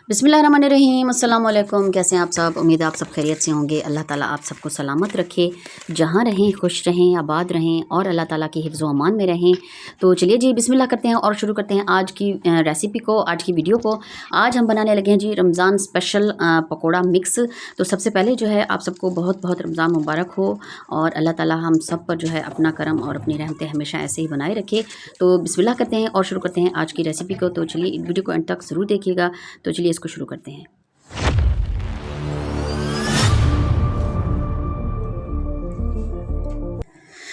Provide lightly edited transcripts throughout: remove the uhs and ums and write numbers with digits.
बिस्मिल्लाहिर्रहमानिर्रहीम, अस्सलाम वालेकुम। कैसे हैं आप सब? उम्मीद है आप सब खैरियत से होंगे। अल्लाह ताला आप सबको सलामत रखे, जहाँ रहें खुश रहें, आबाद रहें और अल्लाह ताला की हिफ्ज़ व अमान में रहें। तो चलिए जी बिस्मिल्लाह करते हैं और शुरू करते हैं आज की रेसिपी को, आज की वीडियो को। आज हम बनाने लगे हैं जी रमज़ान स्पेशल पकौड़ा मिक्स। तो सबसे पहले जो है आप सबको बहुत बहुत रमज़ान मुबारक हो और अल्लाह ताला हम सब पर जो है अपना करम और अपनी रहमतें हमेशा ऐसे ही बनाए रखे। तो बिस्मिल्लाह करते हैं और शुरू करते हैं आज की रेसिपी को। तो चलिए वीडियो को एंड तक ज़रूर देखिएगा। तो चलिए इसको शुरू करते हैं।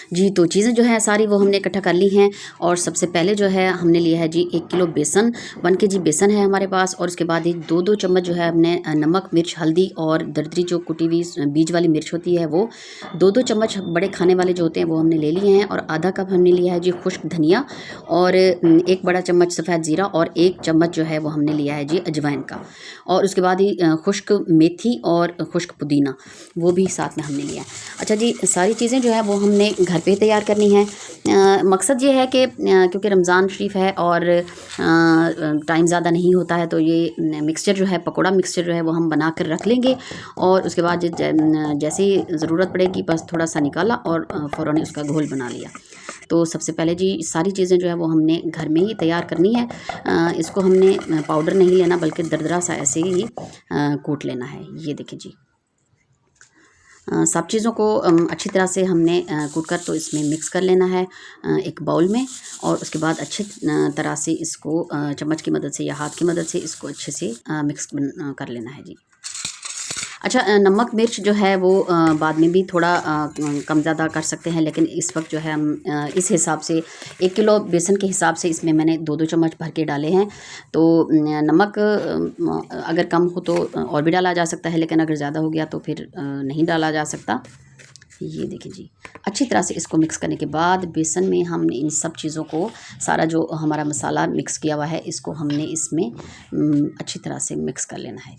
जी, तो चीज़ें जो हैं सारी वो हमने इकट्ठा कर ली हैं। और सबसे पहले जो है हमने लिया है जी 1 किलो बेसन, 1 केजी बेसन है हमारे पास। और उसके बाद ही 2-2 चम्मच जो है हमने नमक, मिर्च, हल्दी और दरदरी जो कुटी हुई बीज वाली मिर्च होती है वो 2-2 चम्मच बड़े खाने वाले जो होते हैं वो हमने ले लिए हैं। और आधा कप हमने लिया है जी खुश्क धनिया और 1 बड़ा चम्मच सफ़ेद ज़ीरा और 1 चम्मच जो है वो हमने लिया है जी अजवाइन का। और उसके बाद ही खुश्क मेथी और खुश्क पुदीना वो भी साथ में हमने लिया है। अच्छा जी, सारी चीज़ें जो है वो हमने घर पे तैयार करनी है। मकसद ये है कि क्योंकि रमज़ान शरीफ है और टाइम ज़्यादा नहीं होता है, तो ये मिक्सचर जो है पकोड़ा मिक्सचर जो है वो हम बना कर रख लेंगे। और उसके बाद जैसे ही ज़रूरत पड़ेगी बस थोड़ा सा निकाला और फ़ौरन उसका घोल बना लिया। तो सबसे पहले जी सारी चीज़ें जो है वो हमने घर में ही तैयार करनी है। इसको हमने पाउडर नहीं लेना बल्कि दरदरा सा ऐसे ही कूट लेना है। ये देखिए जी, सब चीज़ों को अच्छी तरह से हमने कूट कर तो इसमें मिक्स कर लेना है एक बाउल में। और उसके बाद अच्छे तरह से इसको चम्मच की मदद से या हाथ की मदद से इसको अच्छे से मिक्स कर लेना है जी। अच्छा, नमक मिर्च जो है वो बाद में भी थोड़ा कम ज़्यादा कर सकते हैं, लेकिन इस वक्त जो है हम इस हिसाब से 1 किलो बेसन के हिसाब से इसमें मैंने 2-2 चम्मच भर के डाले हैं। तो नमक अगर कम हो तो और भी डाला जा सकता है, लेकिन अगर ज़्यादा हो गया तो फिर नहीं डाला जा सकता। ये देखिए जी, अच्छी तरह से इसको मिक्स करने के बाद बेसन में हमने इन सब चीज़ों को, सारा जो हमारा मसाला मिक्स किया हुआ है इसको हमने इसमें अच्छी तरह से मिक्स कर लेना है।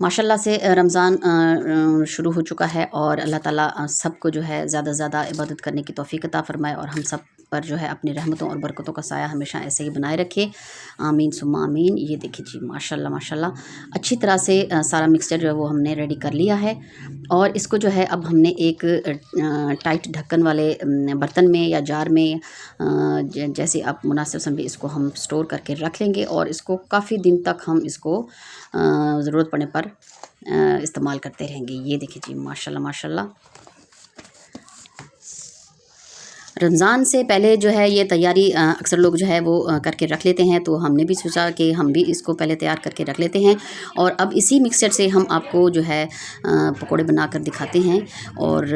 माशाल्लाह से रमज़ान शुरू हो चुका है और अल्लाह ताला सबको जो है ज़्यादा से ज़्यादा इबादत करने की तौफ़ीक अता फ़रमाए और हम सब पर जो है अपनी रहमतों और बरकतों का साया हमेशा ऐसे ही बनाए रखे। आमीन सुम्मा आमीन। ये देखिए जी, माशाल्लाह माशाल्लाह अच्छी तरह से सारा मिक्सचर जो है वो हमने रेडी कर लिया है। और इसको जो है अब हमने एक टाइट ढक्कन वाले बर्तन में या जार में जैसे आप मुनासिब समझे इसको हम स्टोर करके रख लेंगे। और इसको काफ़ी दिन तक हम इसको ज़रूरत पड़ने पर इस्तेमाल करते रहेंगे। ये देखिए जी, माशाल्लाह माशाल्लाह। रमज़ान से पहले जो है ये तैयारी अक्सर लोग जो है वो करके रख लेते हैं, तो हमने भी सोचा कि हम भी इसको पहले तैयार करके रख लेते हैं। और अब इसी मिक्सचर से हम आपको जो है पकोड़े बनाकर दिखाते हैं। और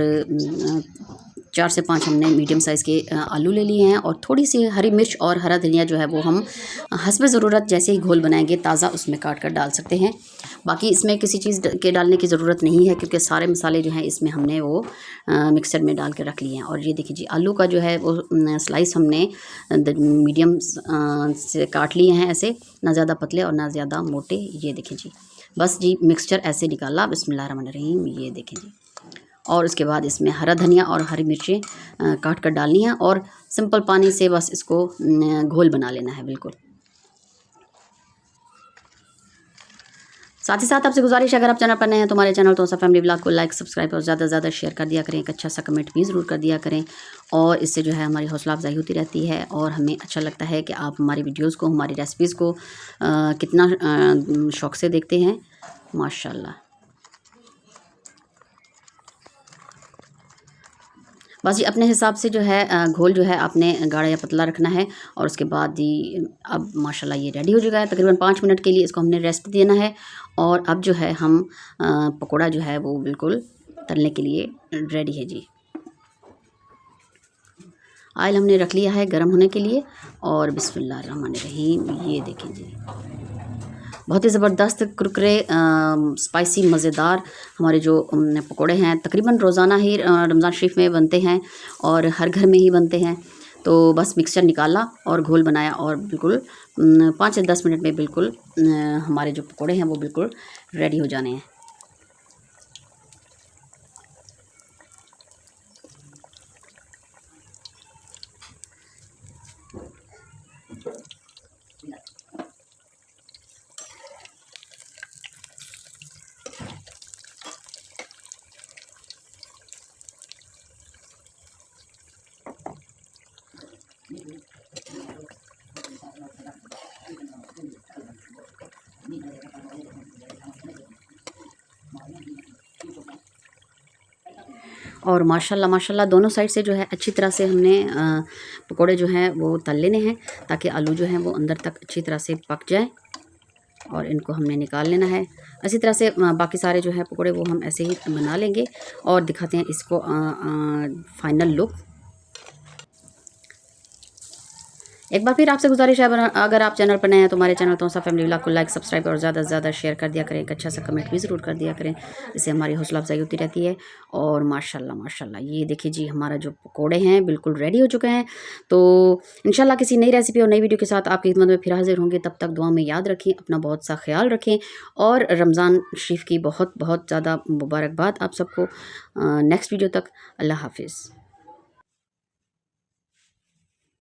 4 से 5 हमने मीडियम साइज़ के आलू ले लिए हैं और थोड़ी सी हरी मिर्च और हरा धनिया जो है वो हम हस्ब ज़रूरत जैसे ही घोल बनाएंगे ताज़ा उसमें काट कर डाल सकते हैं। बाकी इसमें किसी चीज़ के डालने की ज़रूरत नहीं है, क्योंकि सारे मसाले जो हैं इसमें हमने वो मिक्सर में डाल के रख लिए हैं। और ये देखिए जी, आलू का जो है वो स्लाइस हमने मीडियम से काट लिए हैं, ऐसे ना ज़्यादा पतले और ना ज़्यादा मोटे। ये देखिए जी, बस जी मिक्सचर ऐसे निकाला। बिस्मिल्लाहिर्रहमानिर्रहीम। ये देखें जी, और उसके बाद इसमें हरा धनिया और हरी मिर्चें काट कर डालनी है और सिंपल पानी से बस इसको घोल बना लेना है बिल्कुल। साथ ही साथ आपसे गुजारिश है, अगर आप चैनल पर नए हैं तो हमारे चैनल तो फैमिली ब्लॉग को लाइक सब्सक्राइब और ज़्यादा से ज़्यादा शेयर कर दिया करें। एक अच्छा सा कमेंट भी ज़रूर कर दिया करें, और इससे जो है हमारी हौसला अफजाई होती रहती है और हमें अच्छा लगता है कि आप हमारी वीडियोज़ को, हमारी रेसिपीज़ को कितना शौक़ से देखते हैं। माशाल्लाह। बस ये अपने हिसाब से जो है घोल जो है आपने गाढ़ा या पतला रखना है। और उसके बाद ही अब माशाल्लाह ये रेडी हो चुका है। तकरीबन 5 मिनट के लिए इसको हमने रेस्ट देना है। और अब जो है हम पकोड़ा जो है वो बिल्कुल तलने के लिए रेडी है जी। ऑयल हमने रख लिया है गर्म होने के लिए। और बिस्मिल्लाहिर्रहमानिर्रहीम। ये देखें जी, बहुत ही ज़बरदस्त कुरकुरे स्पाइसी मज़ेदार हमारे जो पकोड़े हैं तकरीबन रोज़ाना ही रमज़ान शरीफ में बनते हैं और हर घर में ही बनते हैं। तो बस मिक्सचर निकाला और घोल बनाया और बिल्कुल 5 से 10 मिनट में बिल्कुल हमारे जो पकोड़े हैं वो बिल्कुल रेडी हो जाने हैं। और माशाल्लाह माशाल्लाह दोनों साइड से जो है अच्छी तरह से हमने पकोड़े जो हैं वो तल लेने हैं, ताकि आलू जो हैं वो अंदर तक अच्छी तरह से पक जाए और इनको हमने निकाल लेना है। इसी तरह से बाकी सारे जो है पकोड़े वो हम ऐसे ही बना लेंगे और दिखाते हैं इसको फाइनल लुक। एक बार फिर आपसे गुजारिश है, अगर आप चैनल पर नए हैं तो हमारे चैनल तोसा फैमिली व्लॉग को लाइक सब्सक्राइब और ज़्यादा से ज़्यादा शेयर कर दिया करें। एक अच्छा सा कमेंट भी ज़रूर कर दिया करें, इससे हमारी हौसला अफजाई होती रहती है। और माशाल्लाह माशाल्लाह ये देखिए जी, हमारा जो पकोड़े हैं बिल्कुल रेडी हो चुके हैं। तो इंशाल्लाह किसी नई रेसिपी और नई वीडियो के साथ आपकी खिदमत में फिर हाजिर होंगे। तब तक दुआ में याद रखें, अपना बहुत सा ख्याल रखें और रमज़ान शरीफ की बहुत बहुत ज़्यादा मुबारकबाद आप सबको। नेक्स्ट वीडियो तक अल्लाह हाफिज़।